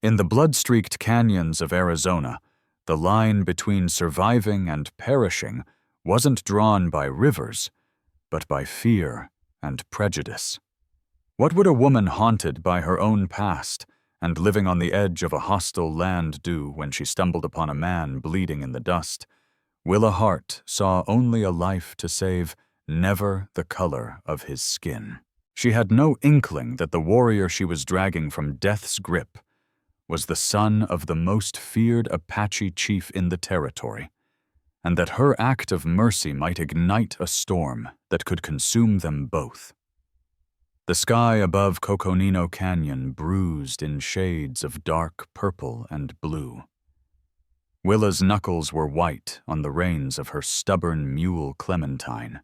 In the blood-streaked canyons of Arizona, the line between surviving and perishing wasn't drawn by rivers, but by fear and prejudice. What would a woman haunted by her own past and living on the edge of a hostile land do when she stumbled upon a man bleeding in the dust? Willa Hart saw only a life to save, never the color of his skin. She had no inkling that the warrior she was dragging from death's grip was the son of the most feared Apache chief in the territory, and that her act of mercy might ignite a storm that could consume them both. The sky above Coconino Canyon bruised in shades of dark purple and blue. Willa's knuckles were white on the reins of her stubborn mule Clementine.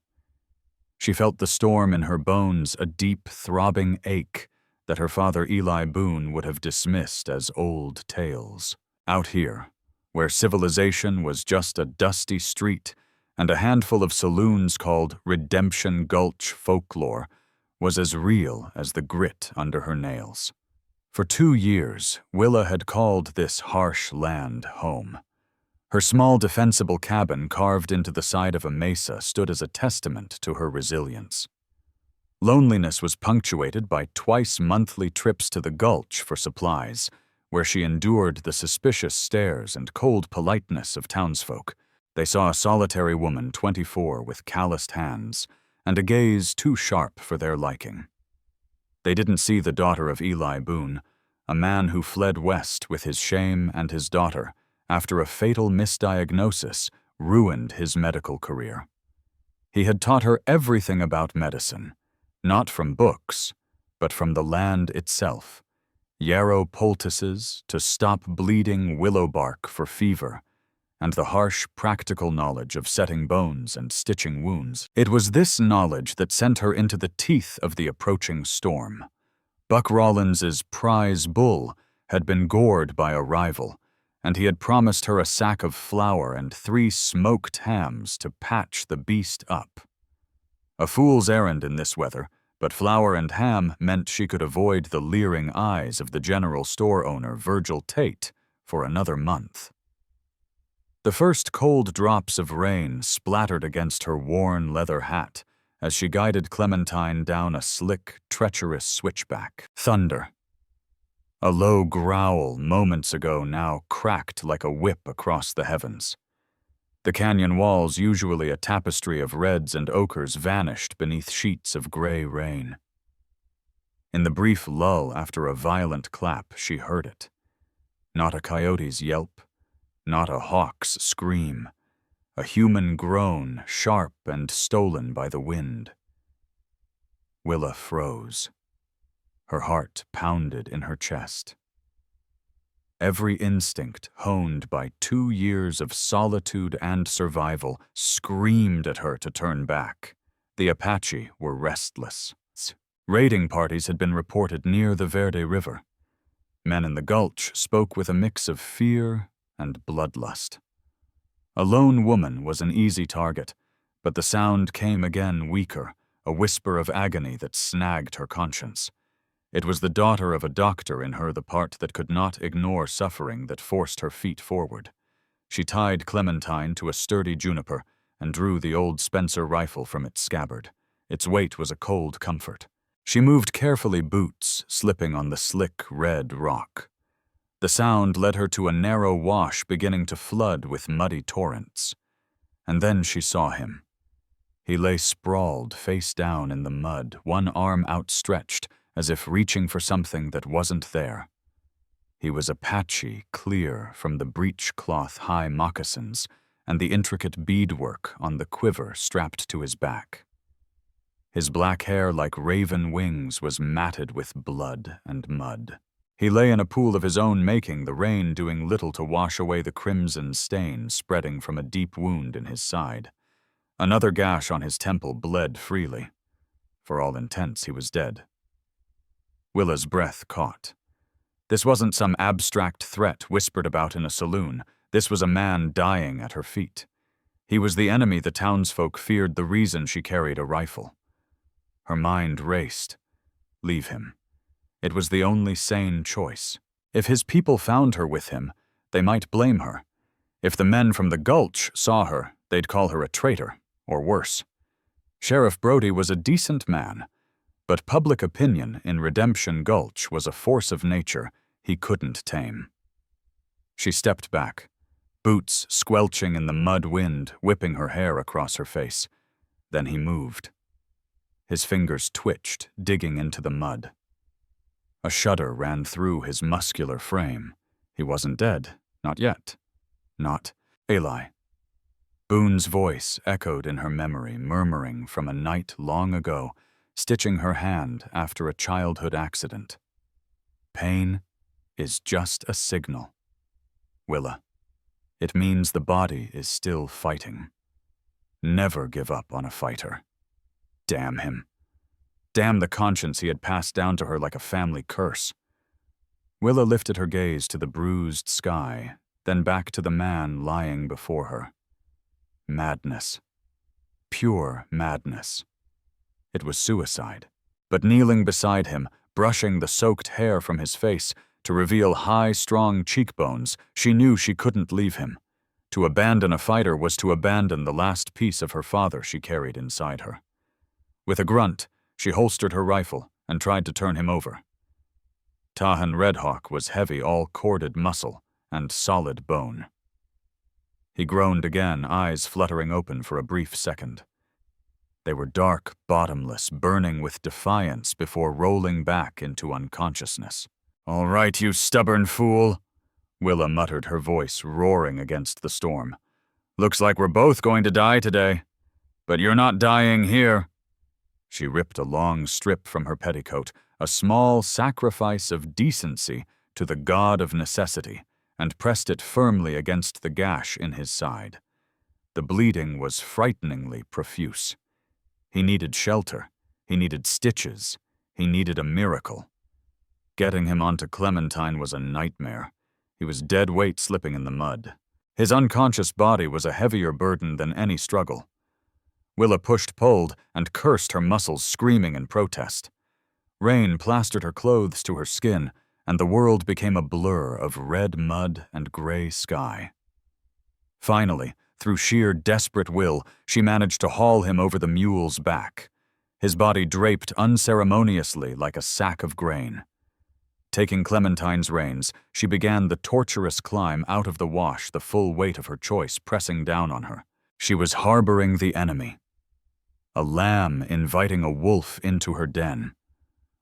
She felt the storm in her bones, a deep, throbbing ache that her father Eli Boone would have dismissed as old tales. Out here, where civilization was just a dusty street and a handful of saloons called Redemption Gulch folklore, was as real as the grit under her nails. For 2 years, Willa had called this harsh land home. Her small defensible cabin carved into the side of a mesa stood as a testament to her resilience. Loneliness was punctuated by twice-monthly trips to the gulch for supplies, where she endured the suspicious stares and cold politeness of townsfolk. They saw a solitary woman, 24, with calloused hands, and a gaze too sharp for their liking. They didn't see the daughter of Eli Boone, a man who fled west with his shame and his daughter after a fatal misdiagnosis ruined his medical career. He had taught her everything about medicine, not from books, but from the land itself. Yarrow poultices to stop bleeding willow bark for fever, and the harsh, practical knowledge of setting bones and stitching wounds. It was this knowledge that sent her into the teeth of the approaching storm. Buck Rawlins's prize bull had been gored by a rival, and he had promised her a sack of flour and 3 smoked hams to patch the beast up. A fool's errand in this weather, but flour and ham meant she could avoid the leering eyes of the general store owner Virgil Tate for another month. The first cold drops of rain splattered against her worn leather hat as she guided Clementine down a slick, treacherous switchback. Thunder. A low growl moments ago now cracked like a whip across the heavens. The canyon walls, usually a tapestry of reds and ochres, vanished beneath sheets of gray rain. In the brief lull after a violent clap, she heard it. Not a coyote's yelp, not a hawk's scream, a human groan, sharp and stolen by the wind. Willa froze. Her heart pounded in her chest. Every instinct, honed by 2 years of solitude and survival, screamed at her to turn back. The Apache were restless. Raiding parties had been reported near the Verde River. Men in the gulch spoke with a mix of fear and bloodlust. A lone woman was an easy target, but the sound came again weaker, a whisper of agony that snagged her conscience. It was the daughter of a doctor in her, the part that could not ignore suffering that forced her feet forward. She tied Clementine to a sturdy juniper and drew the old Spencer rifle from its scabbard. Its weight was a cold comfort. She moved carefully, boots slipping on the slick red rock. The sound led her to a narrow wash beginning to flood with muddy torrents. And then she saw him. He lay sprawled face down in the mud, one arm outstretched, as if reaching for something that wasn't there. He was Apache, clear from the breechcloth high moccasins and the intricate beadwork on the quiver strapped to his back. His black hair, like raven wings, was matted with blood and mud. He lay in a pool of his own making, the rain doing little to wash away the crimson stain spreading from a deep wound in his side. Another gash on his temple bled freely. For all intents, he was dead. Willa's breath caught. This wasn't some abstract threat whispered about in a saloon. This was a man dying at her feet. He was the enemy the townsfolk feared, the reason she carried a rifle. Her mind raced. Leave him. It was the only sane choice. If his people found her with him, they might blame her. If the men from the Gulch saw her, they'd call her a traitor, or worse. Sheriff Brody was a decent man, but public opinion in Redemption Gulch was a force of nature he couldn't tame. She stepped back, boots squelching in the mud wind, whipping her hair across her face. Then he moved. His fingers twitched, digging into the mud. A shudder ran through his muscular frame. He wasn't dead, not yet. Not Eli. Boone's voice echoed in her memory, murmuring from a night long ago, stitching her hand after a childhood accident. Pain is just a signal. Willa, it means the body is still fighting. Never give up on a fighter. Damn him. Damn the conscience he had passed down to her like a family curse. Willa lifted her gaze to the bruised sky, then back to the man lying before her. Madness. Pure madness. It was suicide. But kneeling beside him, brushing the soaked hair from his face to reveal high, strong cheekbones, she knew she couldn't leave him. To abandon a fighter was to abandon the last piece of her father she carried inside her. With a grunt, she holstered her rifle and tried to turn him over. Tahan Redhawk was heavy, all corded muscle and solid bone. He groaned again, eyes fluttering open for a brief second. They were dark, bottomless, burning with defiance before rolling back into unconsciousness. "All right, you stubborn fool," Willa muttered, her voice roaring against the storm. "Looks like we're both going to die today. But you're not dying here." She ripped a long strip from her petticoat, a small sacrifice of decency to the god of necessity, and pressed it firmly against the gash in his side. The bleeding was frighteningly profuse. He needed shelter. He needed stitches. He needed a miracle. Getting him onto Clementine was a nightmare. He was dead weight slipping in the mud. His unconscious body was a heavier burden than any struggle. Willa pulled, and cursed her muscles, screaming in protest. Rain plastered her clothes to her skin, and the world became a blur of red mud and gray sky. Finally, through sheer desperate will, she managed to haul him over the mule's back. His body draped unceremoniously like a sack of grain. Taking Clementine's reins, she began the torturous climb out of the wash, the full weight of her choice pressing down on her. She was harboring the enemy. A lamb inviting a wolf into her den.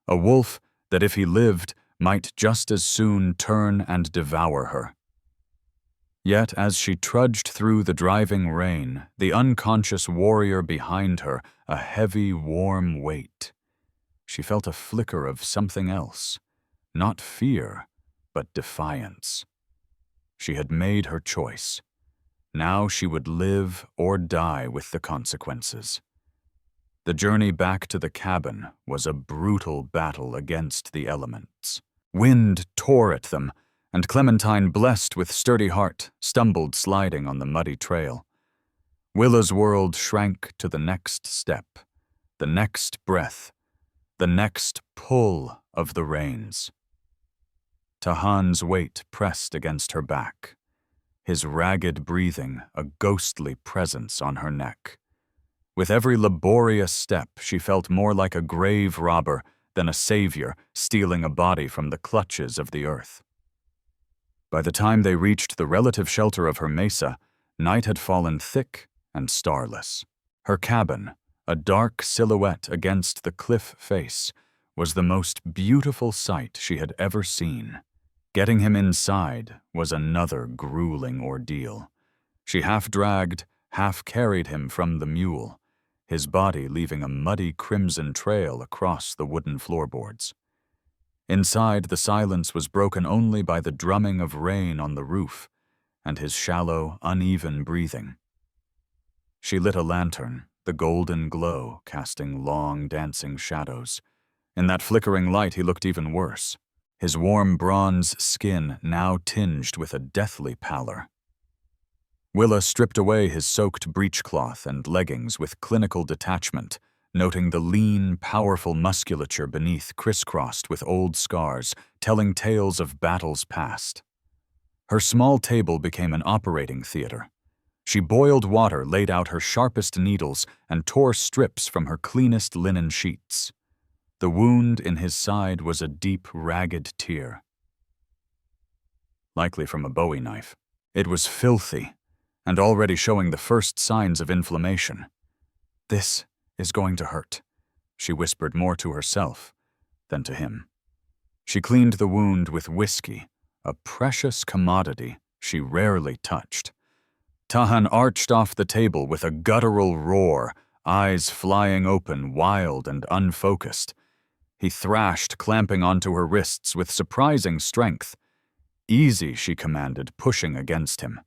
A wolf that, if he lived, might just as soon turn and devour her. Yet as she trudged through the driving rain, the unconscious warrior behind her, a heavy, warm weight. She felt a flicker of something else. Not fear, but defiance. She had made her choice. Now she would live or die with the consequences. The journey back to the cabin was a brutal battle against the elements. Wind tore at them, and Clementine, blessed with sturdy heart, stumbled sliding on the muddy trail. Willa's world shrank to the next step, the next breath, the next pull of the reins. Tahan's weight pressed against her back, his ragged breathing a ghostly presence on her neck. With every laborious step, she felt more like a grave robber than a savior stealing a body from the clutches of the earth. By the time they reached the relative shelter of her mesa, night had fallen thick and starless. Her cabin, a dark silhouette against the cliff face, was the most beautiful sight she had ever seen. Getting him inside was another grueling ordeal. She half dragged, half carried him from the mule, his body leaving a muddy crimson trail across the wooden floorboards. Inside, the silence was broken only by the drumming of rain on the roof and his shallow, uneven breathing. She lit a lantern, the golden glow casting long, dancing shadows. In that flickering light, he looked even worse, his warm bronze skin now tinged with a deathly pallor. Willa stripped away his soaked breechcloth and leggings with clinical detachment, noting the lean, powerful musculature beneath crisscrossed with old scars, telling tales of battles past. Her small table became an operating theater. She boiled water, laid out her sharpest needles, and tore strips from her cleanest linen sheets. The wound in his side was a deep, ragged tear. Likely from a Bowie knife. It was filthy, and already showing the first signs of inflammation. "This is going to hurt," she whispered more to herself than to him. She cleaned the wound with whiskey, a precious commodity she rarely touched. Tahan arched off the table with a guttural roar, eyes flying open, wild and unfocused. He thrashed, clamping onto her wrists with surprising strength. "Easy," she commanded, pushing against him.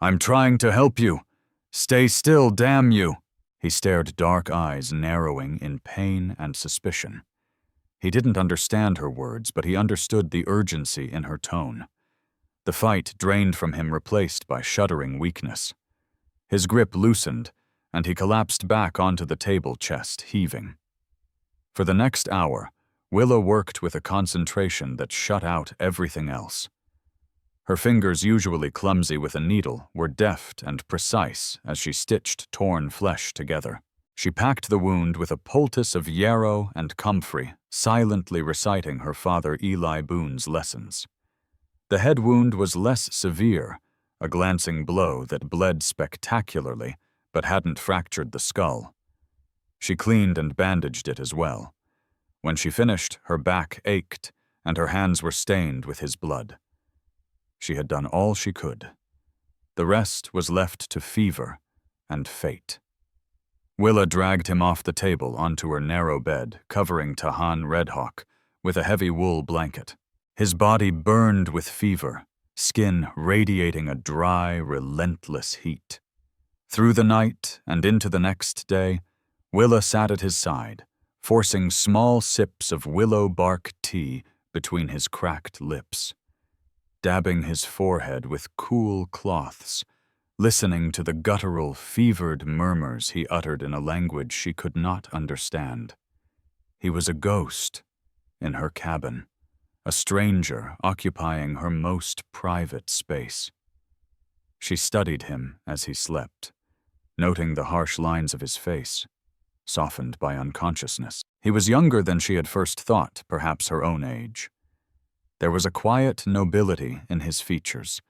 "I'm trying to help you. Stay still, damn you." He stared, dark eyes narrowing in pain and suspicion. He didn't understand her words, but he understood the urgency in her tone. The fight drained from him, replaced by shuddering weakness. His grip loosened, and he collapsed back onto the table, chest heaving. For the next hour, Willa worked with a concentration that shut out everything else. Her fingers, usually clumsy with a needle, were deft and precise as she stitched torn flesh together. She packed the wound with a poultice of yarrow and comfrey, silently reciting her father Eli Boone's lessons. The head wound was less severe, a glancing blow that bled spectacularly but hadn't fractured the skull. She cleaned and bandaged it as well. When she finished, her back ached, and her hands were stained with his blood. She had done all she could. The rest was left to fever and fate. Willa dragged him off the table onto her narrow bed, covering Tahan Redhawk with a heavy wool blanket. His body burned with fever, skin radiating a dry, relentless heat. Through the night and into the next day, Willa sat at his side, forcing small sips of willow bark tea between his cracked lips, dabbing his forehead with cool cloths, listening to the guttural, fevered murmurs he uttered in a language she could not understand. He was a ghost in her cabin, a stranger occupying her most private space. She studied him as he slept, noting the harsh lines of his face, softened by unconsciousness. He was younger than she had first thought, perhaps her own age. There was a quiet nobility in his features,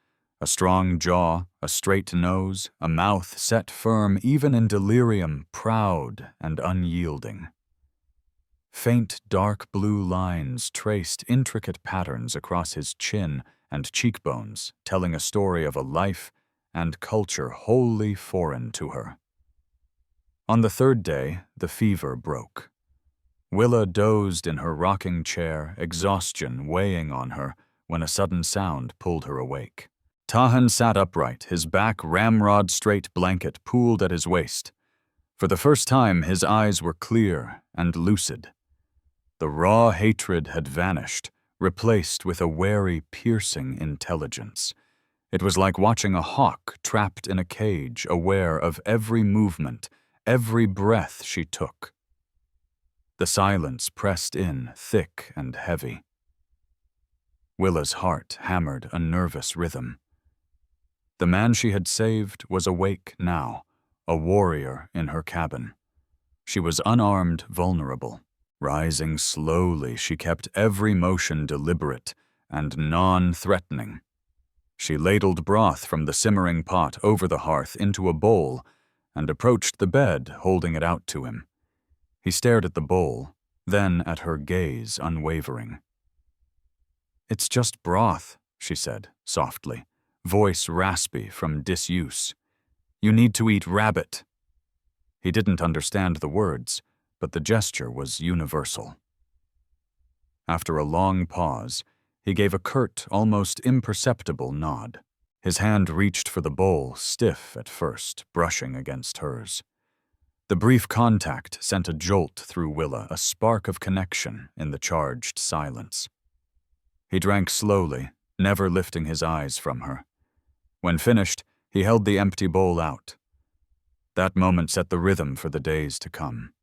a strong jaw, a straight nose, a mouth set firm even in delirium, proud and unyielding. Faint dark blue lines traced intricate patterns across his chin and cheekbones, telling a story of a life and culture wholly foreign to her. On the third day, the fever broke. Willa dozed in her rocking chair, exhaustion weighing on her, when a sudden sound pulled her awake. Tahan sat upright, his back ramrod-straight blanket pooled at his waist. For the first time, his eyes were clear and lucid. The raw hatred had vanished, replaced with a wary, piercing intelligence. It was like watching a hawk trapped in a cage, aware of every movement, every breath she took. The silence pressed in, thick and heavy. Willa's heart hammered a nervous rhythm. The man she had saved was awake now, a warrior in her cabin. She was unarmed, vulnerable. Rising slowly, she kept every motion deliberate and non-threatening. She ladled broth from the simmering pot over the hearth into a bowl and approached the bed, holding it out to him. He stared at the bowl, then at her gaze unwavering. "It's just broth," she said, softly, voice raspy from disuse. "You need to eat rabbit." He didn't understand the words, but the gesture was universal. After a long pause, he gave a curt, almost imperceptible nod. His hand reached for the bowl, stiff at first, brushing against hers. The brief contact sent a jolt through Willa, a spark of connection in the charged silence. He drank slowly, never lifting his eyes from her. When finished, he held the empty bowl out. That moment set the rhythm for the days to come.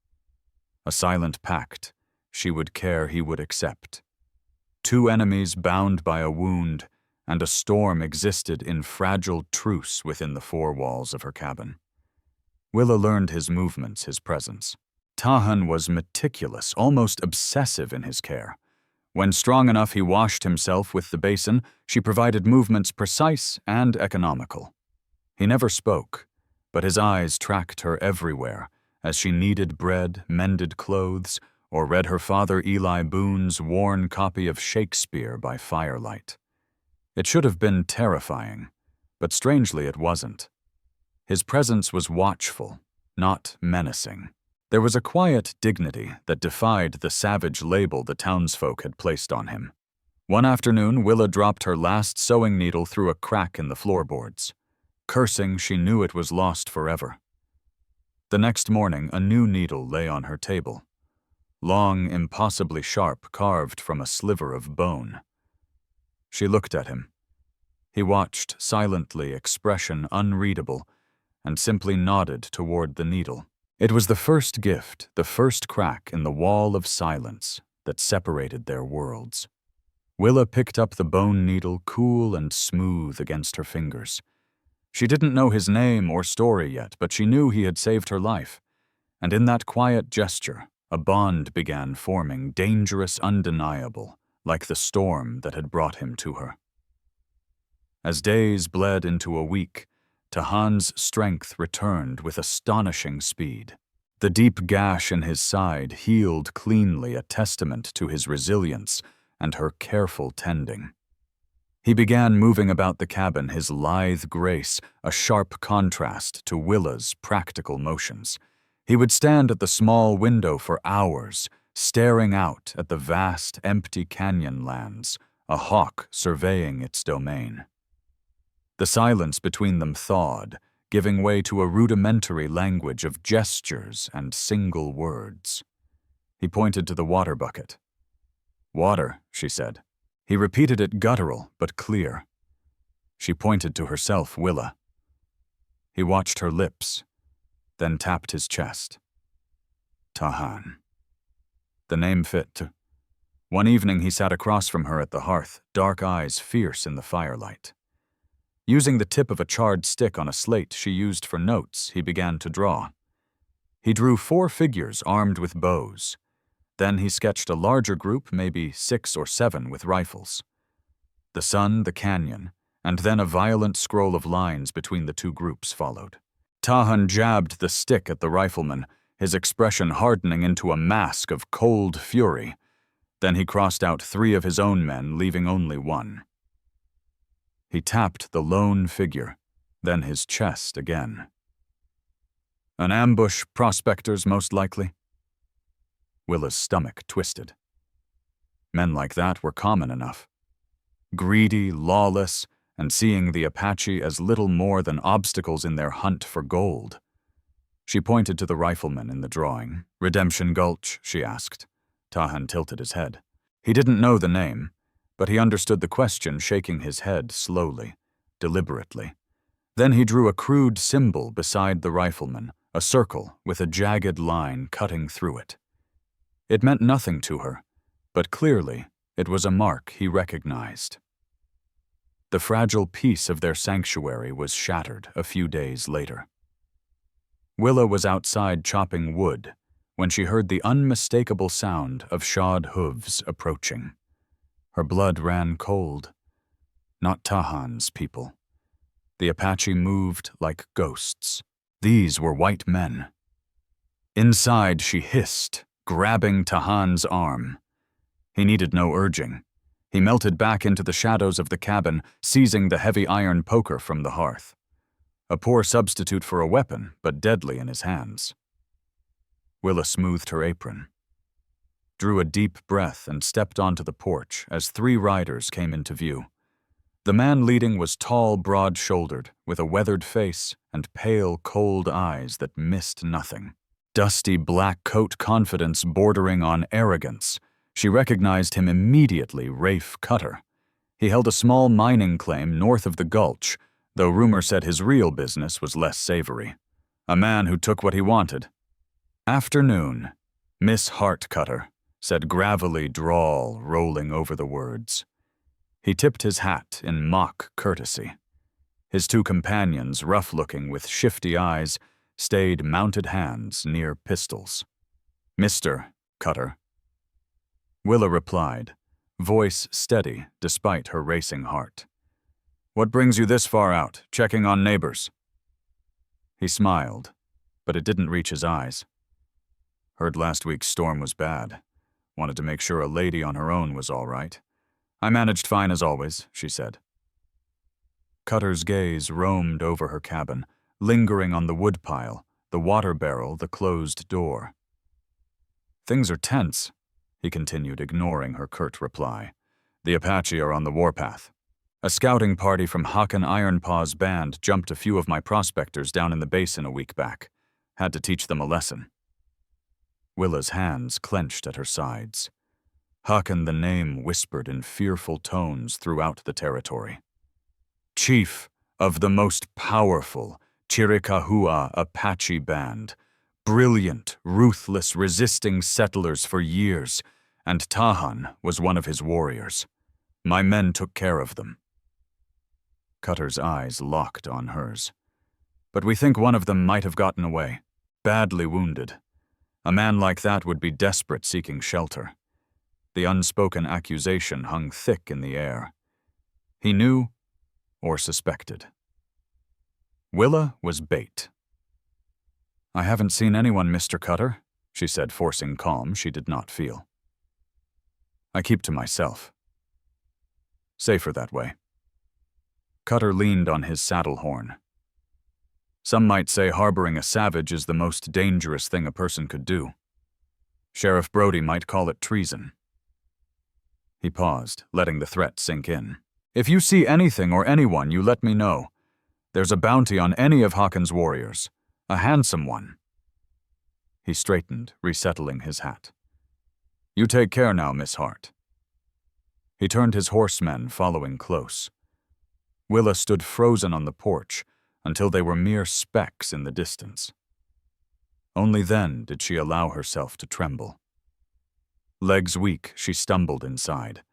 a silent pact she would care he would accept. Two enemies bound by a wound, and a storm existed in fragile truce within the four walls of her cabin. Willa learned his movements, his presence. Tahan was meticulous, almost obsessive in his care. When strong enough he washed himself with the basin, she provided movements precise and economical. He never spoke, but his eyes tracked her everywhere as she kneaded bread, mended clothes, or read her father Eli Boone's worn copy of Shakespeare by firelight. It should have been terrifying, but strangely it wasn't. His presence was watchful, not menacing. There was a quiet dignity that defied the savage label the townsfolk had placed on him. One afternoon, Willa dropped her last sewing needle through a crack in the floorboards. Cursing, she knew it was lost forever. The next morning, a new needle lay on her table. Long, impossibly sharp, carved from a sliver of bone. She looked at him. He watched silently, expression unreadable, and simply nodded toward the needle. It was the first gift, the first crack in the wall of silence that separated their worlds. Willa picked up the bone needle, cool and smooth against her fingers. She didn't know his name or story yet, but she knew he had saved her life. And in that quiet gesture, a bond began forming, dangerous, undeniable, like the storm that had brought him to her. As days bled into a week, Tahan's strength returned with astonishing speed. The deep gash in his side healed cleanly, a testament to his resilience and her careful tending. He began moving about the cabin, his lithe grace a sharp contrast to Willa's practical motions. He would stand at the small window for hours, staring out at the vast, empty canyon lands, a hawk surveying its domain. The silence between them thawed, giving way to a rudimentary language of gestures and single words. He pointed to the water bucket. "Water," she said. He repeated it guttural but clear. She pointed to herself, Willa. He watched her lips, then tapped his chest. Tahan. The name fit. One evening he sat across from her at the hearth, dark eyes fierce in the firelight. Using the tip of a charred stick on a slate she used for notes, he began to draw. He drew 4 figures armed with bows. Then he sketched a larger group, maybe 6 or 7 with rifles. The sun, the canyon, and then a violent scroll of lines between the two groups followed. Tahan jabbed the stick at the rifleman, his expression hardening into a mask of cold fury. Then he crossed out 3 of his own men, leaving only 1. He tapped the lone figure, then his chest again. An ambush, prospectors most likely. Willa's stomach twisted. Men like that were common enough. Greedy, lawless, and seeing the Apache as little more than obstacles in their hunt for gold. She pointed to the rifleman in the drawing. Redemption Gulch, she asked. Tahan tilted his head. He didn't know the name, but he understood the question, shaking his head slowly, deliberately. Then he drew a crude symbol beside the rifleman, a circle with a jagged line cutting through it. It meant nothing to her, but clearly it was a mark he recognized. The fragile peace of their sanctuary was shattered a few days later. Willa was outside chopping wood when she heard the unmistakable sound of shod hooves approaching. Her blood ran cold. Not Tahan's people. The Apache moved like ghosts. These were white men. Inside, she hissed, grabbing Tahan's arm. He needed no urging. He melted back into the shadows of the cabin, seizing the heavy iron poker from the hearth. A poor substitute for a weapon, but deadly in his hands. Willa smoothed her apron, drew a deep breath, and stepped onto the porch as 3 riders came into view. The man leading was tall, broad-shouldered, with a weathered face and pale, cold eyes that missed nothing. Dusty black coat confidence bordering on arrogance. She recognized him immediately, Rafe Cutter. He held a small mining claim north of the gulch, though rumor said his real business was less savory. A man who took what he wanted. Afternoon. Miss Hart Cutter, said gravelly drawl rolling over the words. He tipped his hat in mock courtesy. His two companions, rough-looking with shifty eyes, stayed mounted hands near pistols. Mr. Cutter. Willa replied, voice steady despite her racing heart. What brings you this far out, checking on neighbors? He smiled, but it didn't reach his eyes. Heard last week's storm was bad. Wanted to make sure a lady on her own was all right. I managed fine as always, she said. Cutter's gaze roamed over her cabin, lingering on the woodpile, the water barrel, the closed door. Things are tense, he continued, ignoring her curt reply. The Apache are on the warpath. A scouting party from Håkon Ironpaw's band jumped a few of my prospectors down in the basin a week back. Had to teach them a lesson. Willa's hands clenched at her sides. Håkon, the name, whispered in fearful tones throughout the territory. Chief of the most powerful Chiricahua Apache band, brilliant, ruthless, resisting settlers for years, and Tahan was one of his warriors. My men took care of them. Cutter's eyes locked on hers. But we think one of them might have gotten away, badly wounded. A man like that would be desperate seeking shelter. The unspoken accusation hung thick in the air. He knew or suspected. Willa was bait. I haven't seen anyone, Mr. Cutter, she said, forcing calm she did not feel. I keep to myself. Safer that way. Cutter leaned on his saddle horn. Some might say harboring a savage is the most dangerous thing a person could do. Sheriff Brody might call it treason. He paused, letting the threat sink in. If you see anything or anyone, you let me know. There's a bounty on any of Håkon's warriors. A handsome one. He straightened, resettling his hat. You take care now, Miss Hart. He turned his horsemen, following close. Willa stood frozen on the porch until they were mere specks in the distance. Only then did she allow herself to tremble. Legs weak, she stumbled inside.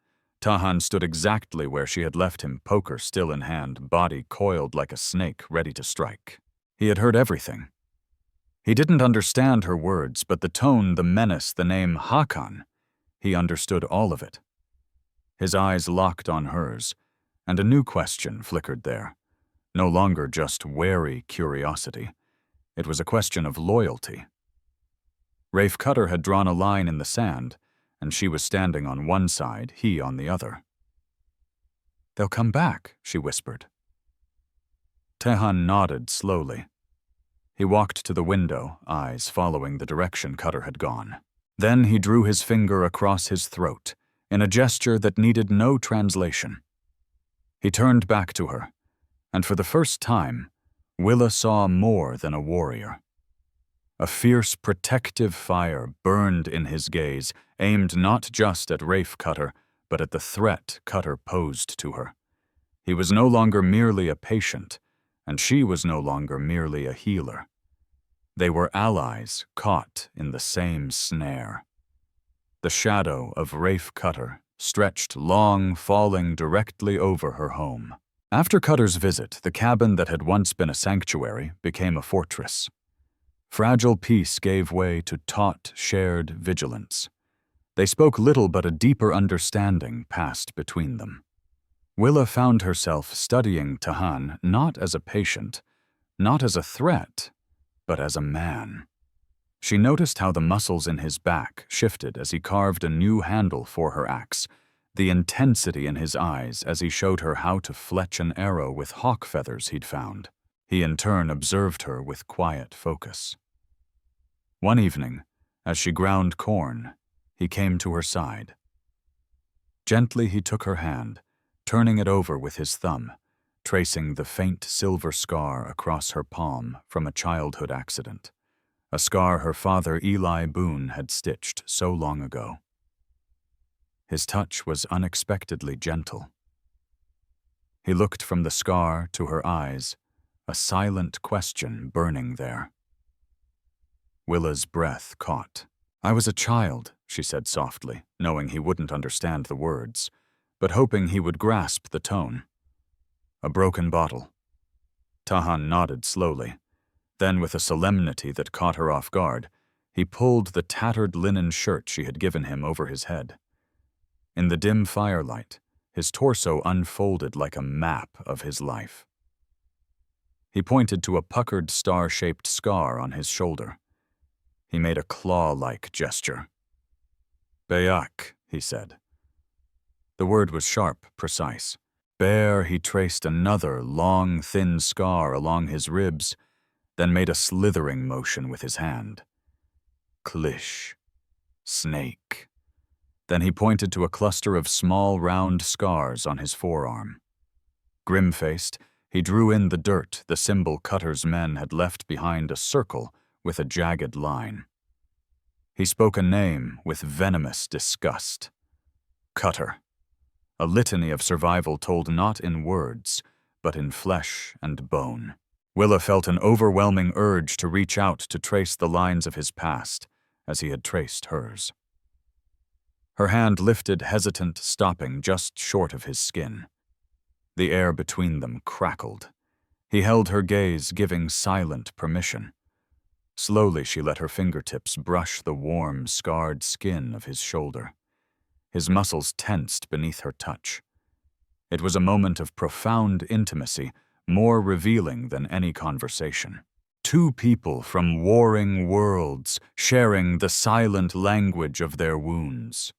Tahan stood exactly where she had left him, poker still in hand, body coiled like a snake, ready to strike. He had heard everything. He didn't understand her words, but the tone, the menace, the name Håkon, he understood all of it. His eyes locked on hers, and a new question flickered there. No longer just wary curiosity. It was a question of loyalty. Rafe Cutter had drawn a line in the sand, and she was standing on one side, he on the other. They'll come back, she whispered. Tahan nodded slowly. He walked to the window, eyes following the direction Cutter had gone. Then he drew his finger across his throat, in a gesture that needed no translation. He turned back to her, and for the first time, Willa saw more than a warrior. A fierce, protective fire burned in his gaze, aimed not just at Rafe Cutter, but at the threat Cutter posed to her. He was no longer merely a patient, and she was no longer merely a healer. They were allies caught in the same snare. The shadow of Rafe Cutter stretched long, falling directly over her home. After Cutter's visit, the cabin that had once been a sanctuary became a fortress. Fragile peace gave way to taut, shared vigilance. They spoke little, but a deeper understanding passed between them. Willa found herself studying Tahan not as a patient, not as a threat, but as a man. She noticed how the muscles in his back shifted as he carved a new handle for her axe, the intensity in his eyes as he showed her how to fletch an arrow with hawk feathers he'd found. He in turn observed her with quiet focus. One evening, as she ground corn, he came to her side. Gently he took her hand, turning it over with his thumb, tracing the faint silver scar across her palm from a childhood accident, a scar her father Eli Boone had stitched so long ago. His touch was unexpectedly gentle. He looked from the scar to her eyes, a silent question burning there. Willa's breath caught. "I was a child," she said softly, knowing he wouldn't understand the words, but hoping he would grasp the tone. "A broken bottle." Tahan nodded slowly. Then, with a solemnity that caught her off guard, he pulled the tattered linen shirt she had given him over his head. In the dim firelight, his torso unfolded like a map of his life. He pointed to a puckered star-shaped scar on his shoulder. He made a claw-like gesture. "Bayak," he said. The word was sharp, precise. Bare, he traced another long, thin scar along his ribs, then made a slithering motion with his hand. Klish. Snake. Then he pointed to a cluster of small, round scars on his forearm. Grim-faced, he drew in the dirt the symbol Cutter's men had left behind a circle with a jagged line. He spoke a name with venomous disgust. Cutter. A litany of survival told not in words, but in flesh and bone. Willa felt an overwhelming urge to reach out to trace the lines of his past, as he had traced hers. Her hand lifted, hesitant, stopping just short of his skin. The air between them crackled. He held her gaze, giving silent permission. Slowly she let her fingertips brush the warm, scarred skin of his shoulder. His muscles tensed beneath her touch. It was a moment of profound intimacy, more revealing than any conversation. Two people from warring worlds sharing the silent language of their wounds.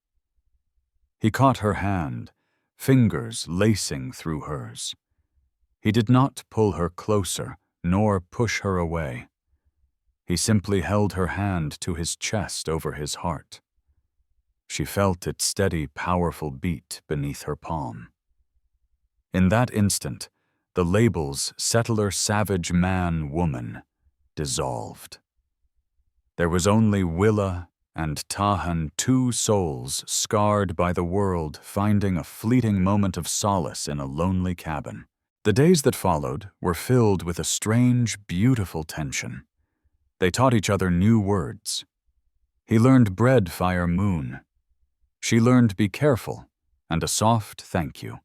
He caught her hand, fingers lacing through hers. He did not pull her closer, nor push her away. He simply held her hand to his chest over his heart. She felt its steady, powerful beat beneath her palm. In that instant, the labels settler, savage, man, woman dissolved. There was only Willa and Tahan, two souls scarred by the world, finding a fleeting moment of solace in a lonely cabin. The days that followed were filled with a strange, beautiful tension. They taught each other new words. He learned bread, fire, moon. She learned be careful and a soft thank you.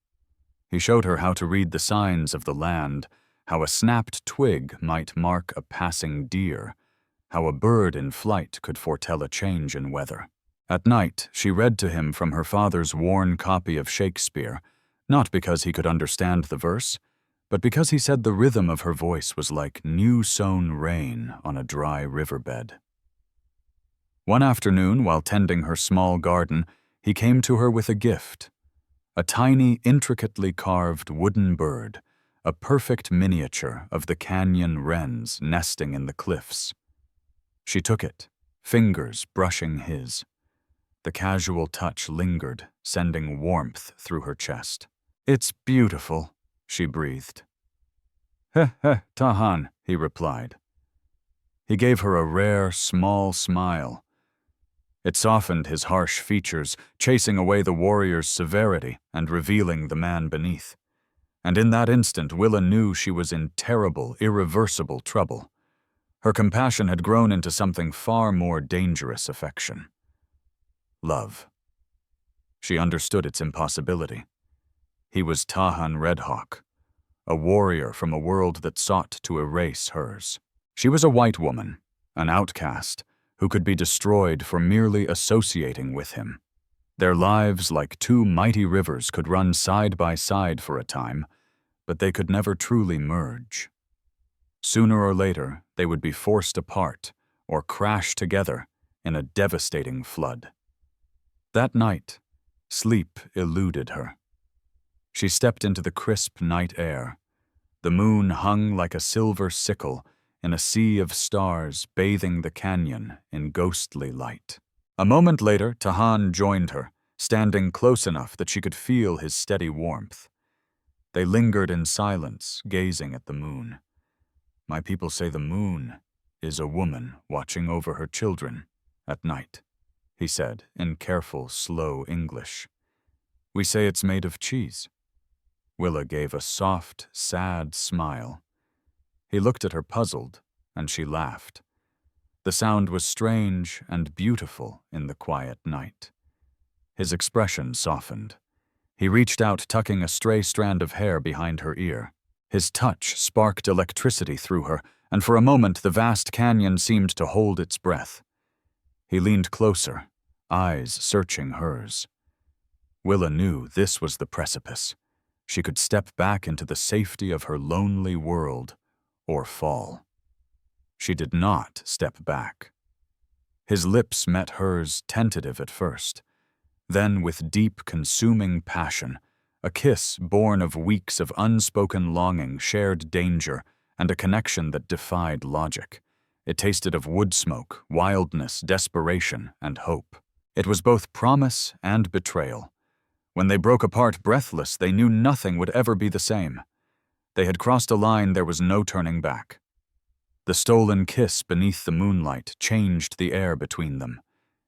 He showed her how to read the signs of the land, how a snapped twig might mark a passing deer, how a bird in flight could foretell a change in weather. At night, she read to him from her father's worn copy of Shakespeare, not because he could understand the verse, but because he said the rhythm of her voice was like new-sown rain on a dry riverbed. One afternoon, while tending her small garden, he came to her with a gift. A tiny, intricately carved wooden bird, a perfect miniature of the canyon wrens nesting in the cliffs. She took it, fingers brushing his. The casual touch lingered, sending warmth through her chest. "It's beautiful," she breathed. "Heh heh, Tahan," he replied. He gave her a rare, small smile. It softened his harsh features, chasing away the warrior's severity and revealing the man beneath. And in that instant, Willa knew she was in terrible, irreversible trouble. Her compassion had grown into something far more dangerous affection. Love. She understood its impossibility. He was Tahan Redhawk, a warrior from a world that sought to erase hers. She was a white woman, an outcast, who could be destroyed for merely associating with him. Their lives, like two mighty rivers, could run side by side for a time, but they could never truly merge. Sooner or later, they would be forced apart or crash together in a devastating flood. That night, sleep eluded her. She stepped into the crisp night air. The moon hung like a silver sickle in a sea of stars bathing the canyon in ghostly light. A moment later, Tahan joined her, standing close enough that she could feel his steady warmth. They lingered in silence, gazing at the moon. "My people say the moon is a woman watching over her children at night," he said in careful, slow English. "We say it's made of cheese." Willa gave a soft, sad smile. He looked at her puzzled, and she laughed. The sound was strange and beautiful in the quiet night. His expression softened. He reached out, tucking a stray strand of hair behind her ear. His touch sparked electricity through her, and for a moment the vast canyon seemed to hold its breath. He leaned closer, eyes searching hers. Willa knew this was the precipice. She could step back into the safety of her lonely world, or fall. She did not step back. His lips met hers, tentative at first. Then, with deep, consuming passion, a kiss born of weeks of unspoken longing, shared danger, and a connection that defied logic. It tasted of wood smoke, wildness, desperation, and hope. It was both promise and betrayal. When they broke apart breathless, they knew nothing would ever be the same. They had crossed a line there was no turning back. The stolen kiss beneath the moonlight changed the air between them.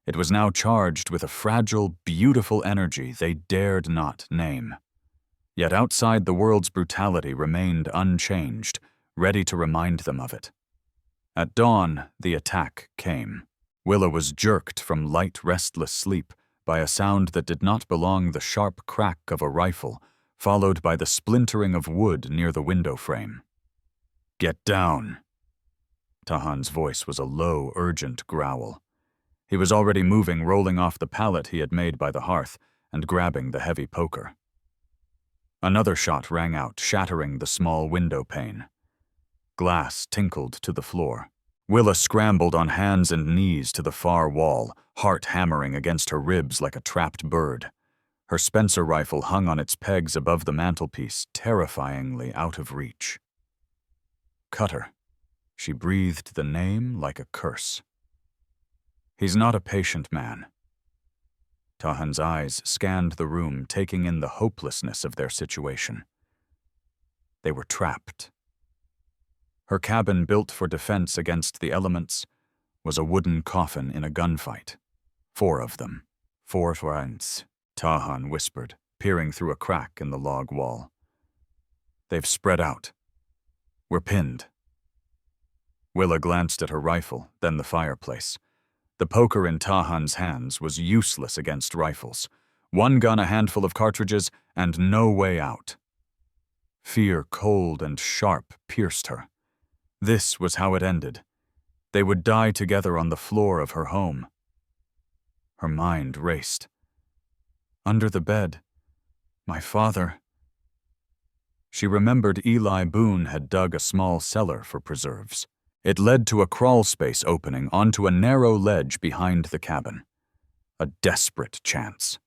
It was now charged with a fragile, beautiful energy they dared not name. Yet outside the world's brutality remained unchanged, ready to remind them of it. At dawn, the attack came. Willa was jerked from light, restless sleep by a sound that did not belong, the sharp crack of a rifle, followed by the splintering of wood near the window frame. "Get down." Tahan's voice was a low, urgent growl. He was already moving, rolling off the pallet he had made by the hearth and grabbing the heavy poker. Another shot rang out, shattering the small window pane. Glass tinkled to the floor. Willa scrambled on hands and knees to the far wall, heart hammering against her ribs like a trapped bird. Her Spencer rifle hung on its pegs above the mantelpiece, terrifyingly out of reach. Cutter. She breathed the name like a curse. He's not a patient man. Tahan's eyes scanned the room, taking in the hopelessness of their situation. They were trapped. Her cabin, built for defense against the elements, was a wooden coffin in a gunfight. 4 of them. 4 rounds, Tahan whispered, peering through a crack in the log wall. They've spread out. We're pinned. Willa glanced at her rifle, then the fireplace. The poker in Tahan's hands was useless against rifles. 1 gun, a handful of cartridges, and no way out. Fear, cold and sharp, pierced her. This was how it ended. They would die together on the floor of her home. Her mind raced. Under the bed, my father. She remembered Eli Boone had dug a small cellar for preserves. It led to a crawl space opening onto a narrow ledge behind the cabin. A desperate chance.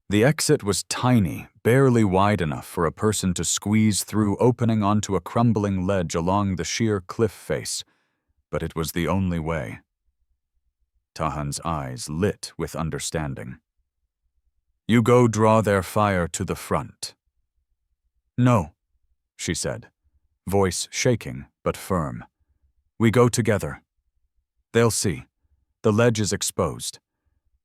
The exit was tiny, barely wide enough for a person to squeeze through, opening onto a crumbling ledge along the sheer cliff face, but it was the only way. Tahan's eyes lit with understanding. "You go draw their fire to the front." "No," she said, voice shaking but firm. "We go together. They'll see. The ledge is exposed.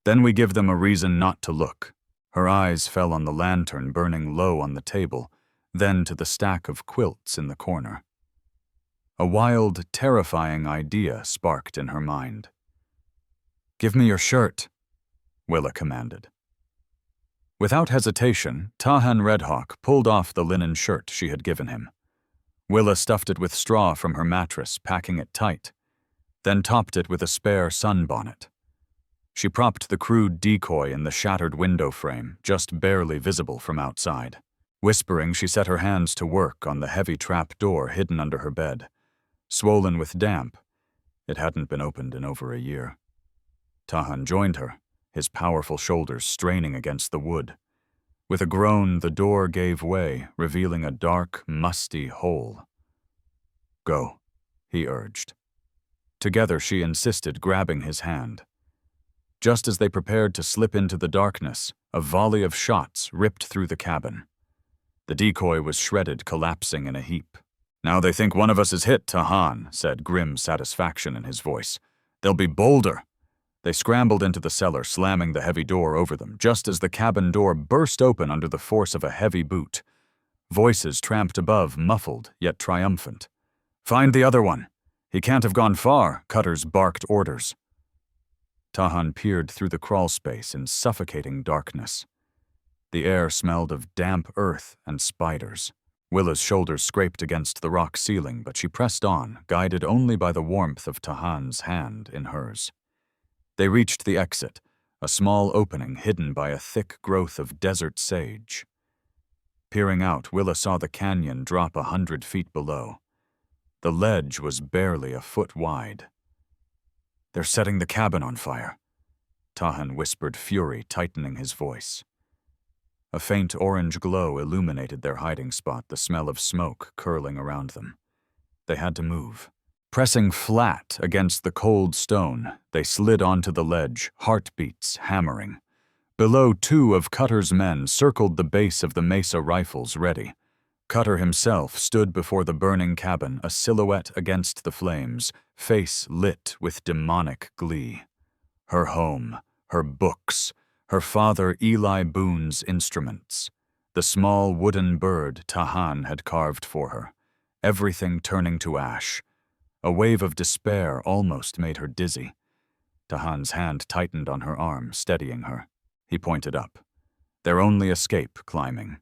Then we give them a reason not to look." Her eyes fell on the lantern burning low on the table, then to the stack of quilts in the corner. A wild, terrifying idea sparked in her mind. "Give me your shirt," Willa commanded. Without hesitation, Tahan Redhawk pulled off the linen shirt she had given him. Willa stuffed it with straw from her mattress, packing it tight, then topped it with a spare sunbonnet. She propped the crude decoy in the shattered window frame, just barely visible from outside. Whispering, she set her hands to work on the heavy trap door hidden under her bed. Swollen with damp, it hadn't been opened in over a year. Tahan joined her, his powerful shoulders straining against the wood. With a groan, the door gave way, revealing a dark, musty hole. "Go," he urged. Together she insisted, grabbing his hand. Just as they prepared to slip into the darkness, a volley of shots ripped through the cabin. The decoy was shredded, collapsing in a heap. "Now they think one of us is hit," Tahan said, grim satisfaction in his voice. "They'll be bolder." They scrambled into the cellar, slamming the heavy door over them, just as the cabin door burst open under the force of a heavy boot. Voices tramped above, muffled yet triumphant. "Find the other one. "He can't have gone far," Cutter's barked orders. Tahan peered through the crawl space in suffocating darkness. The air smelled of damp earth and spiders. Willa's shoulders scraped against the rock ceiling, but she pressed on, guided only by the warmth of Tahan's hand in hers. They reached the exit, a small opening hidden by a thick growth of desert sage. Peering out, Willa saw the canyon drop 100 feet below. The ledge was barely a foot wide. "They're setting the cabin on fire," Tahan whispered, fury tightening his voice. A faint orange glow illuminated their hiding spot, the smell of smoke curling around them. They had to move. Pressing flat against the cold stone, they slid onto the ledge, heartbeats hammering. Below, 2 of Cutter's men circled the base of the mesa, rifles ready. Cutter himself stood before the burning cabin, a silhouette against the flames, face lit with demonic glee. Her home, her books, her father Eli Boone's instruments, the small wooden bird Tahan had carved for her, everything turning to ash. A wave of despair almost made her dizzy. Tahan's hand tightened on her arm, steadying her. He pointed up. Their only escape, climbing.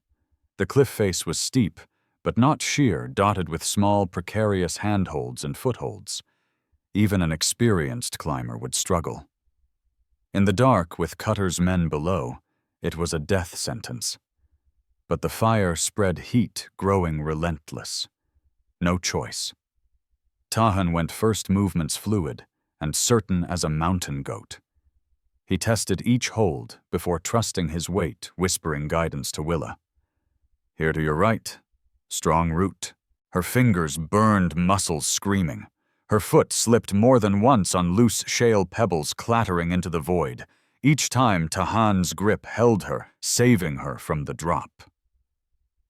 The cliff face was steep, but not sheer, dotted with small, precarious handholds and footholds. Even an experienced climber would struggle. In the dark, with Cutter's men below, it was a death sentence. But the fire spread heat, growing relentless. No choice. Tahan went first, movements fluid and certain as a mountain goat. He tested each hold before trusting his weight, whispering guidance to Willa. "Here to your right. Strong root." Her fingers burned muscles screaming. Her foot slipped more than once on loose shale pebbles, clattering into the void. Each time, Tahan's grip held her, saving her from the drop.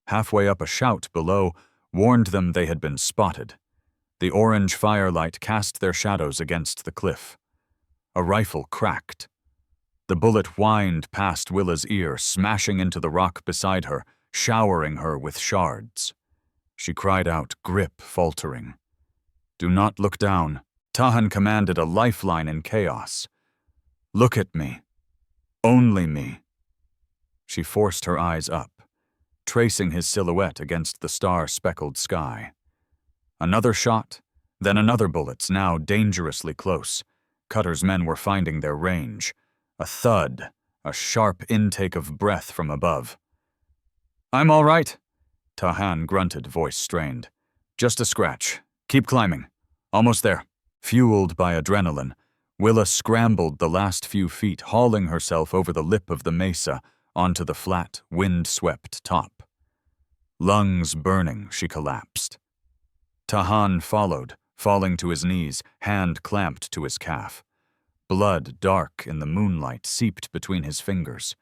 Halfway up, a shout below warned them they had been spotted. The orange firelight cast their shadows against the cliff. A rifle cracked. The bullet whined past Willa's ear, smashing into the rock beside her, showering her with shards. She cried out, grip faltering. "Do not look down," Tahan commanded, a lifeline in chaos. "Look at me. Only me." She forced her eyes up, tracing his silhouette against the star-speckled sky. Another shot, then another, bullets now dangerously close. Cutter's men were finding their range. A thud, a sharp intake of breath from above. "I'm all right," Tahan grunted, voice strained. "Just a scratch. Keep climbing. Almost there." Fueled by adrenaline, Willa scrambled the last few feet, hauling herself over the lip of the mesa onto the flat, wind-swept top. Lungs burning, she collapsed. Tahan followed, falling to his knees, hand clamped to his calf. Blood, dark in the moonlight, seeped between his fingers.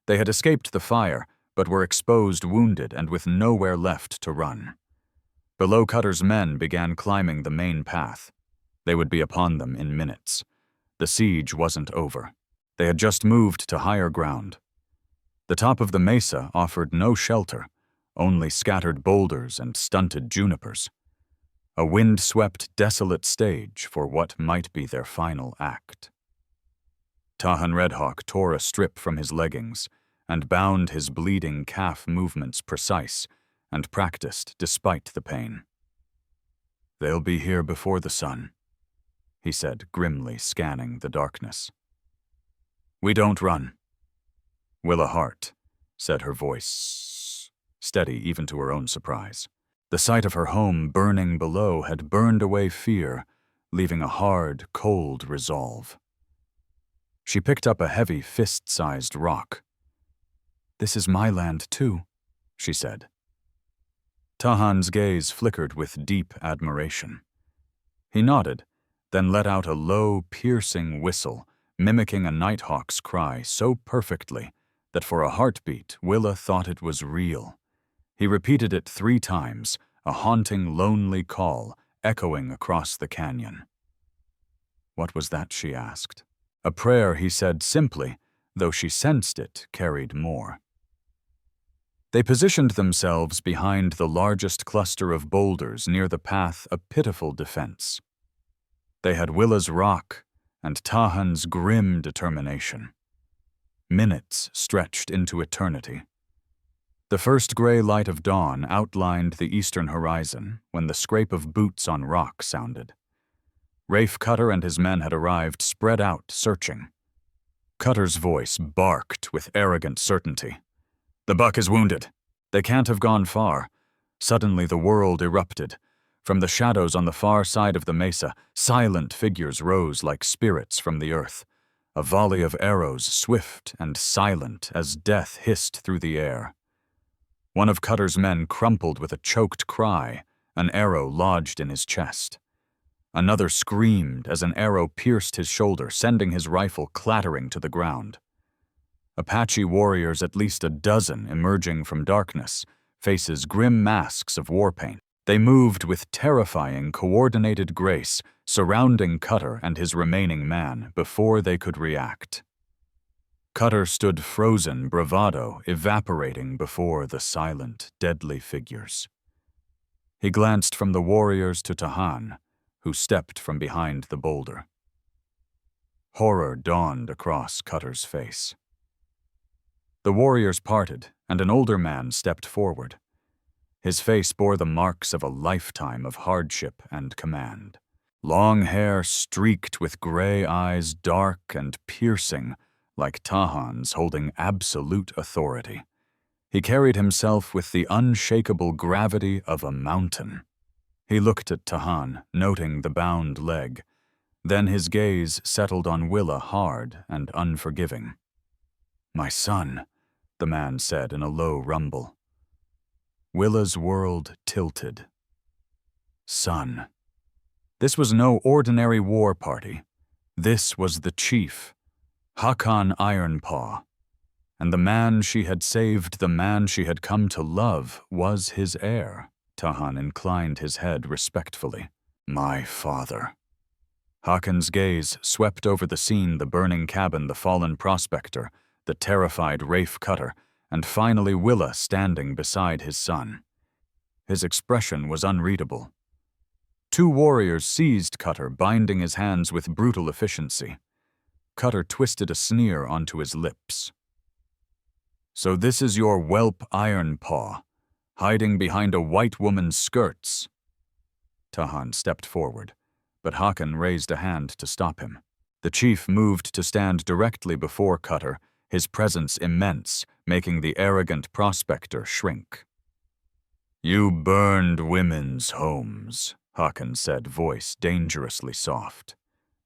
They had escaped the fire, but were exposed, wounded, and with nowhere left to run. Below, Cutter's men began climbing the main path. They would be upon them in minutes. The siege wasn't over. They had just moved to higher ground. The top of the mesa offered no shelter, only scattered boulders and stunted junipers. A wind-swept, desolate stage for what might be their final act. Tahan Redhawk tore a strip from his leggings and bound his bleeding calf, movements precise and practiced despite the pain. "They'll be here before the sun," he said, grimly scanning the darkness. "We don't run." "Willa Hart," said her voice, steady even to her own surprise. The sight of her home burning below had burned away fear, leaving a hard, cold resolve. She picked up a heavy, fist-sized rock. "This is my land, too," she said. Tahan's gaze flickered with deep admiration. He nodded, then let out a low, piercing whistle, mimicking a nighthawk's cry so perfectly that for a heartbeat, Willa thought it was real. He repeated it 3 times, a haunting, lonely call echoing across the canyon. What was that, she asked. A prayer, he said simply, though she sensed it carried more. They positioned themselves behind the largest cluster of boulders near the path, a pitiful defense. They had Willa's rock and Tahan's grim determination. Minutes stretched into eternity. The first gray light of dawn outlined the eastern horizon when the scrape of boots on rock sounded. Rafe Cutter and his men had arrived, spread out, searching. Cutter's voice barked with arrogant certainty. "The buck is wounded. They can't have gone far." Suddenly the world erupted. From the shadows on the far side of the mesa, silent figures rose like spirits from the earth. A volley of arrows, swift and silent as death hissed through the air. One of Cutter's men crumpled with a choked cry, an arrow lodged in his chest. Another screamed as an arrow pierced his shoulder, sending his rifle clattering to the ground. Apache warriors, at least a dozen emerging from darkness, faces grim masks of war paint. They moved with terrifying, coordinated grace, surrounding Cutter and his remaining man before they could react. Cutter stood frozen, bravado evaporating before the silent, deadly figures. He glanced from the warriors to Tahan, who stepped from behind the boulder. Horror dawned across Cutter's face. The warriors parted, and an older man stepped forward. His face bore the marks of a lifetime of hardship and command. Long hair streaked with gray eyes, dark and piercing, like Tahan's, holding absolute authority. He carried himself with the unshakable gravity of a mountain. He looked at Tahan, noting the bound leg. Then his gaze settled on Willa, hard and unforgiving. "My son," the man said in a low rumble. Willa's world tilted. Son. This was no ordinary war party. This was the chief, Hakan Ironpaw. And the man she had saved, the man she had come to love, was his heir. Tahan inclined his head respectfully. "My father." Hakan's gaze swept over the scene, the burning cabin, the fallen prospector, the terrified Rafe Cutter, and finally Willa standing beside his son. His expression was unreadable. Two warriors seized Cutter, binding his hands with brutal efficiency. Cutter twisted a sneer onto his lips. "So this is your whelp Ironpaw, hiding behind a white woman's skirts." Tahan stepped forward, but Hakan raised a hand to stop him. The chief moved to stand directly before Cutter, his presence immense, making the arrogant prospector shrink. "You burned women's homes," Hakan said, voice dangerously soft.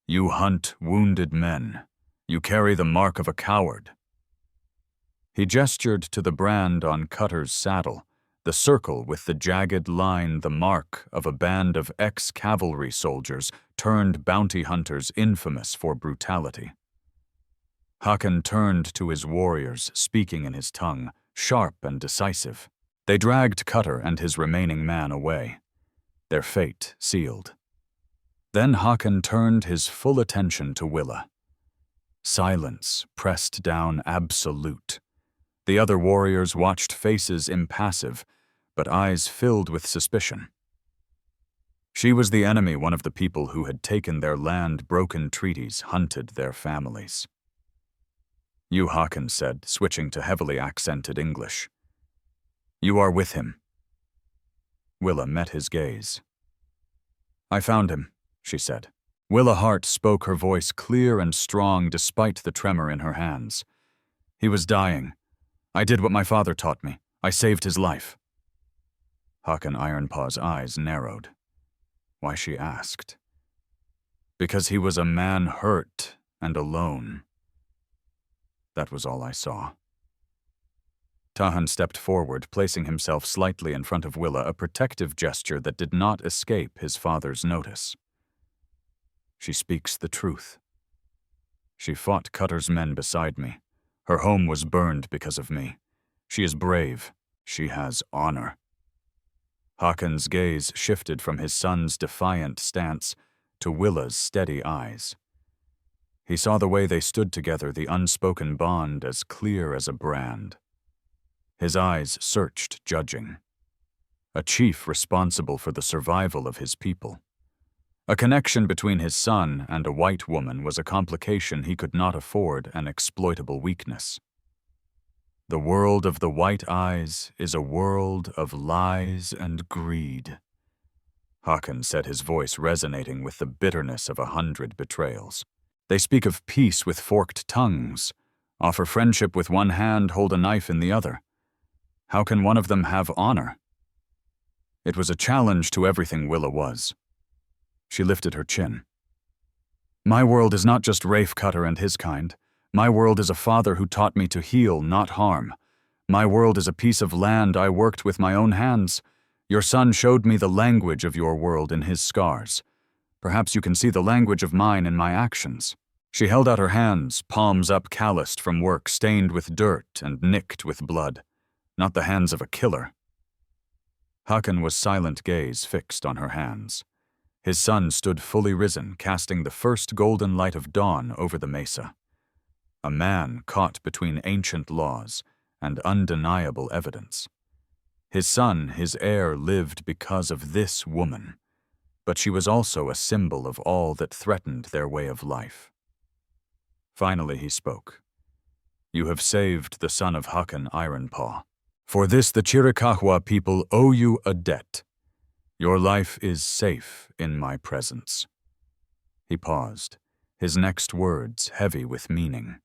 "You hunt wounded men. You carry the mark of a coward." He gestured to the brand on Cutter's saddle, the circle with the jagged line, the mark of a band of ex-cavalry soldiers turned bounty hunters infamous for brutality. Hakan turned to his warriors, speaking in his tongue, sharp and decisive. They dragged Cutter and his remaining man away, their fate sealed. Then Hakan turned his full attention to Willa. Silence pressed down absolute. The other warriors watched, faces impassive, but eyes filled with suspicion. She was the enemy, one of the people who had taken their land, broken treaties, hunted their families. "You," Hakan said, switching to heavily accented English. "You are with him." Willa met his gaze. "I found him," she said. Willa Hart spoke, her voice clear and strong despite the tremor in her hands. "He was dying. I did what my father taught me. I saved his life." Hakan Ironpaw's eyes narrowed. Why, she asked. "Because he was a man hurt and alone. That was all I saw." Tahan stepped forward, placing himself slightly in front of Willa, a protective gesture that did not escape his father's notice. "She speaks the truth. She fought Cutter's men beside me. Her home was burned because of me. She is brave. She has honor." Hakan's gaze shifted from his son's defiant stance to Willa's steady eyes. He saw the way they stood together, the unspoken bond as clear as a brand. His eyes searched, judging. A chief responsible for the survival of his people. A connection between his son and a white woman was a complication he could not afford an exploitable weakness. The world of the white eyes is a world of lies and greed. Hakan said, his voice resonating with the bitterness of 100 betrayals. They speak of peace with forked tongues, offer friendship with one hand, hold a knife in the other. How can one of them have honor? It was a challenge to everything Willa was. She lifted her chin. My world is not just Rafe Cutter and his kind. My world is a father who taught me to heal, not harm. My world is a piece of land I worked with my own hands. Your son showed me the language of your world in his scars. Perhaps you can see the language of mine in my actions. She held out her hands, palms up, calloused from work, stained with dirt and nicked with blood. Not the hands of a killer. Hakan was silent, gaze fixed on her hands. His sun stood fully risen, casting the first golden light of dawn over the mesa. A man caught between ancient laws and undeniable evidence. His son, his heir, lived because of this woman, but she was also a symbol of all that threatened their way of life. Finally he spoke. You have saved the son of Hakan Ironpaw. For this the Chiricahua people owe you a debt. Your life is safe in my presence. He paused, his next words heavy with meaning.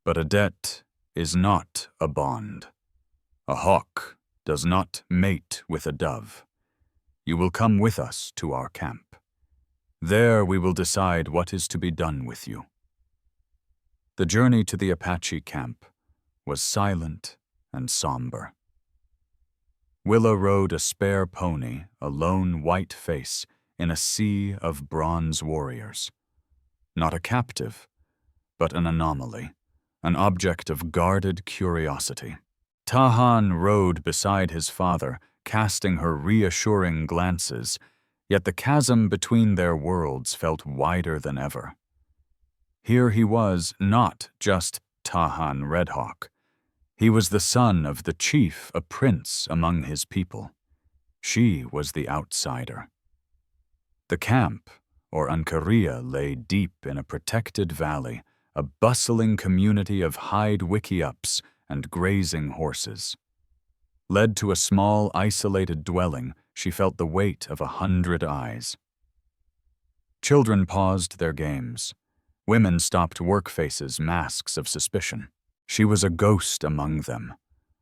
But a debt is not a bond. A hawk does not mate with a dove. You will come with us to our camp. There we will decide what is to be done with you. The journey to the Apache camp was silent and somber. Willa rode a spare pony, a lone white face, in a sea of bronze warriors. Not a captive, but an anomaly, an object of guarded curiosity. Tahan rode beside his father, casting her reassuring glances, yet the chasm between their worlds felt wider than ever. Here he was not just Tahan Redhawk. He was the son of the chief, a prince among his people. She was the outsider. The camp, or Ankaria, lay deep in a protected valley, a bustling community of hide wickiups and grazing horses. Led to a small, isolated dwelling, she felt the weight of 100 eyes. Children paused their games. Women stopped work faces, masks of suspicion. She was a ghost among them,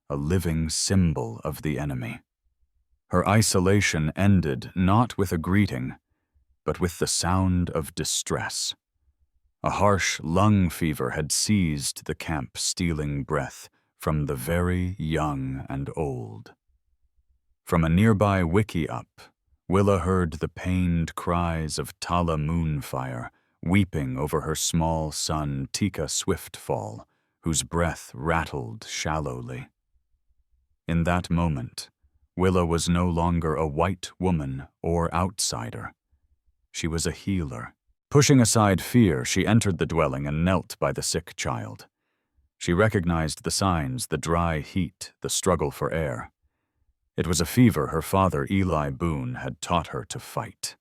a living symbol of the enemy. Her isolation ended not with a greeting, but with the sound of distress. A harsh lung fever had seized the camp, stealing breath from the very young and old. From a nearby wickiup, Willa heard the pained cries of Tala Moonfire, weeping over her small son Tika Swiftfall, whose breath rattled shallowly. In that moment, Willa was no longer a white woman or outsider. She was a healer. Pushing aside fear, she entered the dwelling and knelt by the sick child. She recognized the signs, the dry heat, the struggle for air. It was a fever her father, Eli Boone, had taught her to fight.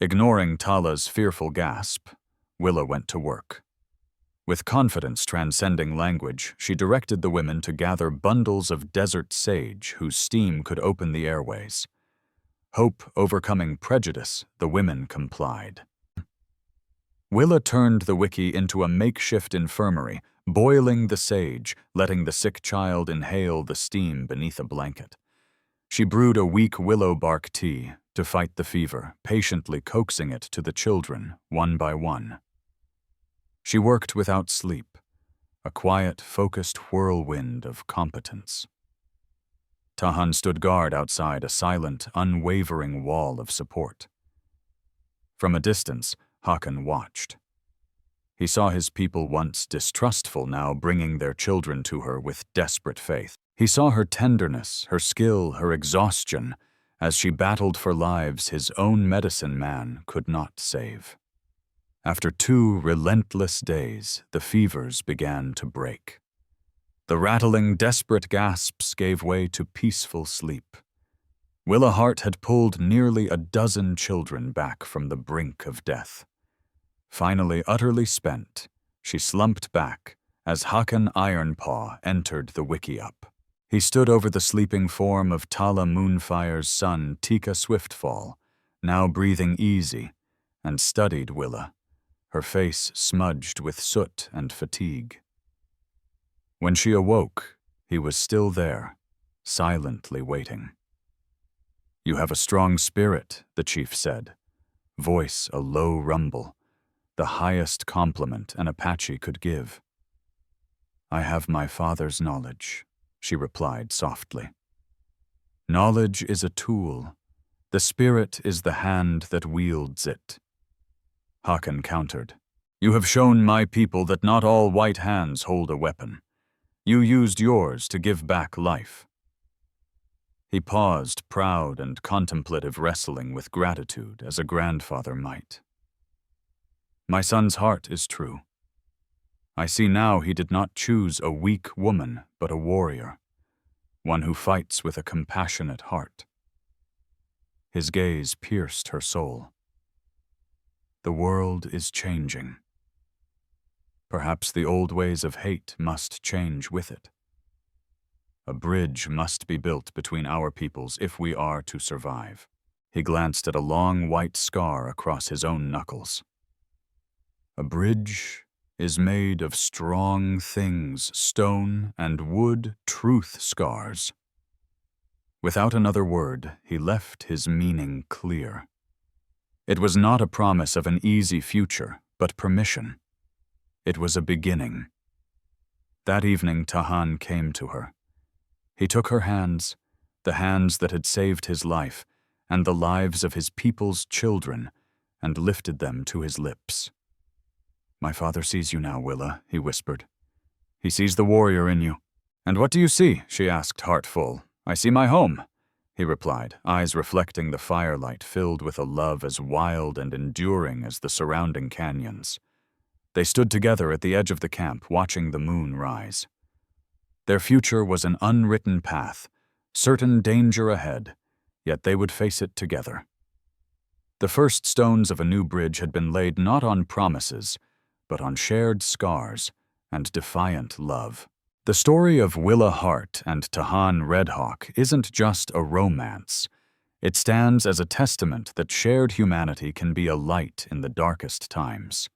Ignoring Tala's fearful gasp, Willa went to work. With confidence transcending language, she directed the women to gather bundles of desert sage whose steam could open the airways. Hope overcoming prejudice, the women complied. Willa turned the wicki into a makeshift infirmary, boiling the sage, letting the sick child inhale the steam beneath a blanket. She brewed a weak willow bark tea to fight the fever, patiently coaxing it to the children, one by one. She worked without sleep, a quiet, focused whirlwind of competence. Tahan stood guard outside a silent, unwavering wall of support. From a distance, Hakan watched. He saw his people once distrustful, now bringing their children to her with desperate faith. He saw her tenderness, her skill, her exhaustion, as she battled for lives his own medicine man could not save. After 2 relentless days, the fevers began to break. The rattling, desperate gasps gave way to peaceful sleep. Willa Hart had pulled nearly a dozen children back from the brink of death. Finally utterly spent, she slumped back as Hakan Ironpaw entered the wiki-up. He stood over the sleeping form of Tala Moonfire's son, Tika Swiftfall, now breathing easy, and studied Willa, her face smudged with soot and fatigue. When she awoke, he was still there, silently waiting. "You have a strong spirit," the chief said, voice a low rumble, the highest compliment an Apache could give. "I have my father's knowledge," she replied softly. "Knowledge is a tool. The spirit is the hand that wields it." Hakan countered, "You have shown my people that not all white hands hold a weapon. You used yours to give back life." He paused, proud and contemplative, wrestling with gratitude as a grandfather might. "My son's heart is true. I see now he did not choose a weak woman, but a warrior, one who fights with a compassionate heart." His gaze pierced her soul. "The world is changing. Perhaps the old ways of hate must change with it. A bridge must be built between our peoples if we are to survive." He glanced at a long white scar across his own knuckles. "A bridge is made of strong things, stone and wood, truth scars." Without another word, he left his meaning clear. It was not a promise of an easy future, but permission. It was a beginning. That evening, Tahan came to her. He took her hands, the hands that had saved his life and the lives of his people's children, and lifted them to his lips. "My father sees you now, Willa," he whispered. "He sees the warrior in you." "And what do you see?" she asked, heartful. "I see my home," he replied, eyes reflecting the firelight filled with a love as wild and enduring as the surrounding canyons. They stood together at the edge of the camp, watching the moon rise. Their future was an unwritten path, certain danger ahead, yet they would face it together. The first stones of a new bridge had been laid not on promises, but on shared scars and defiant love. The story of Willa Hart and Tahan Redhawk isn't just a romance. It stands as a testament that shared humanity can be a light in the darkest times.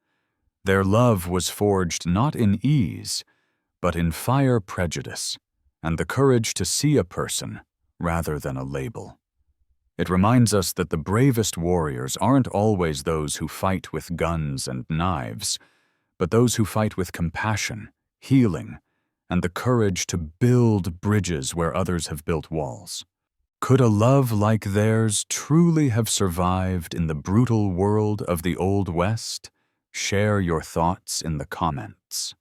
Their love was forged not in ease, but in fire prejudice, and the courage to see a person rather than a label. It reminds us that the bravest warriors aren't always those who fight with guns and knives, but those who fight with compassion, healing, and the courage to build bridges where others have built walls. Could a love like theirs truly have survived in the brutal world of the Old West? Share your thoughts in the comments.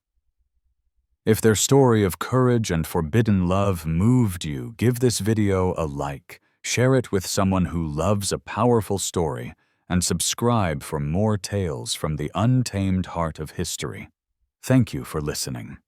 If their story of courage and forbidden love moved you, give this video a like, share it with someone who loves a powerful story, and subscribe for more tales from the untamed heart of history. Thank you for listening.